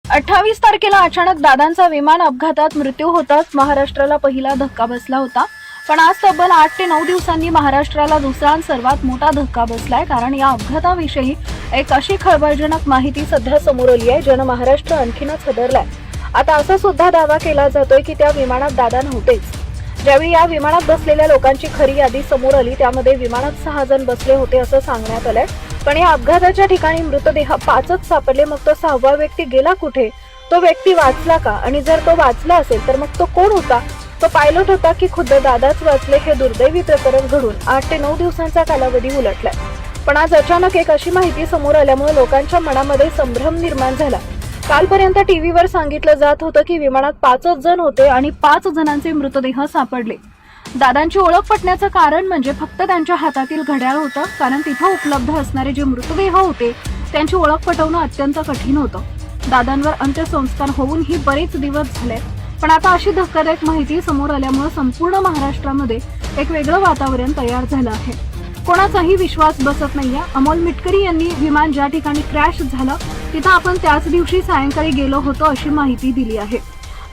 28 तारखेला अचानक दादांचा विमान अपघातात मृत्यू होताच महाराष्ट्राला पहिला धक्का बसला होता. पण आज तब्बल 8 ते 9 दिवसांनी महाराष्ट्राला दुसरा आणि सर्वात मोठा धक्का बसलाय. कारण या अपघाताविषयी एक अशी खळबळजनक माहिती सध्या समोर आली आहे ज्यानं महाराष्ट्र आणखीनच हादरलाय. आता असा सुद्धा दावा केला जातोय की त्या विमानात दादा नव्हतेच. ज्यावेळी या विमानात बसलेल्या लोकांची खरी यादी समोर आली त्यामध्ये विमानात 6 जण बसले होते असं सांगण्यात आलंय. पण या अपघाताच्या ठिकाणी मृतदेह 5च सापडले. मग तो 6वा व्यक्ती गेला कुठे? तो व्यक्ती वाचला का? आणि जर तो वाचला असेल तर मग तो कोण होता? तो पायलट होता की खुद्द दादाच वाचले? हे दुर्दैवी प्रकरण घडून 8 ते 9 दिवसांचा कालावधी उलटलाय. पण आज अचानक एक अशी माहिती समोर आल्यामुळे लोकांच्या मनामध्ये संभ्रम निर्माण झाला. कालपर्यंत टीव्हीवर सांगितलं जात होतं की विमानात 5च जण होते आणि 5 जणांचे मृतदेह सापडले. दादांची ओळख पटण्याचं कारण म्हणजे फक्त त्यांच्या हातातील घड्याळ होतं. कारण तिथं उपलब्ध असणारे जे मृतदेह होते त्यांची ओळख पटवणं अत्यंत कठीण होतं. दादांवर अंत्यसंस्कार होऊनही बरेच दिवस झाले. पण आता अशी धक्कादायक माहिती समोर आल्यामुळे संपूर्ण महाराष्ट्रामध्ये एक वेगळं वातावरण तयार झालं आहे. कोणाचाही विश्वास बसत नाहीये. अमोल मिटकरी यांनी विमान ज्या ठिकाणी क्रॅश झालं तिथं आपण त्याच दिवशी सायंकाळी गेलो होतो अशी माहिती दिली आहे.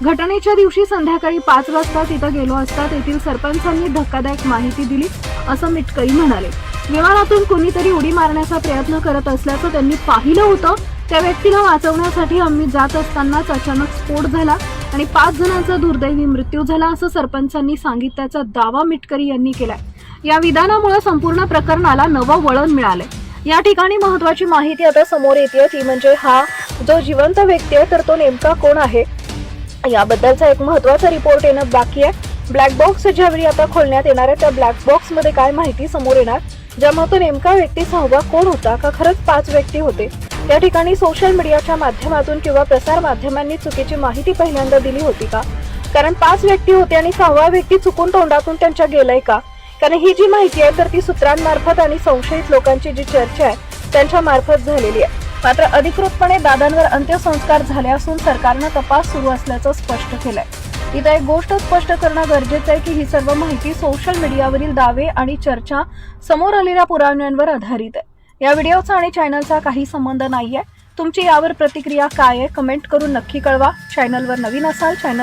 घटनेच्या दिवशी संध्याकाळी 5 वाजता तिथं गेलो असता तेथील सरपंचांनी धक्कादायक माहिती दिली असं मिटकरी म्हणाले. विमानातून कोणीतरी उडी मारण्याचा प्रयत्न करत असल्याचं त्यांनी पाहिलं होतं. त्या व्यक्तीला वाचवण्यासाठी आम्ही जात असतानाच अचानक स्फोट झाला आणि 5 जणांचा दुर्दैवी मृत्यू झाला असं सरपंचांनी सांगितल्याचा दावा मिटकरी यांनी केलाय. या विधानामुळे संपूर्ण प्रकरणाला नवं वळण मिळालंय. या ठिकाणी महत्वाची माहिती आता समोर येते ती म्हणजे हा जो जिवंत व्यक्ती आहे तर तो नेमका कोण आहे याबद्दलचा एक महत्वाचा रिपोर्ट येणं बाकी आहे. ब्लॅक बॉक्स ज्यावेळी आता खोलण्यात येणार आहे त्या ब्लॅक बॉक्स मध्ये काय माहिती समोर येणार, ज्यामुळे तो नेमका व्यक्ती 6वा कोण होता का खरंच 5 व्यक्ती होते. त्या ठिकाणी सोशल मीडियाच्या माध्यमातून किंवा प्रसार माध्यमांनी चुकीची माहिती पहिल्यांदा दिली होती का? कारण 5 व्यक्ती होते आणि 6वा व्यक्ती चुकून तोंडातून त्यांच्या गेलाय का? कारण ही जी माहिती आहे तर ती सूत्रांमार्फत आणि संशयित लोकांची जी चर्चा आहे त्यांच्या मार्फत झालेली आहे. मात्र अधिकृतपणे दादांवर अंत्यसंस्कार झाले असून सरकारनं तपास सुरू असल्याचं स्पष्ट केलंय. इथं एक गोष्ट स्पष्ट करणं गरजेचं आहे की ही सर्व माहिती सोशल मीडियावरील दावे आणि चर्चा समोर आलेल्या पुराव्यांवर आधारित आहे. या व्हिडिओचा आणि चॅनलचा काही संबंध नाहीये. तुमची यावर प्रतिक्रिया काय आहे कमेंट करून नक्की कळवा. चॅनलवर नवीन असाल चॅनल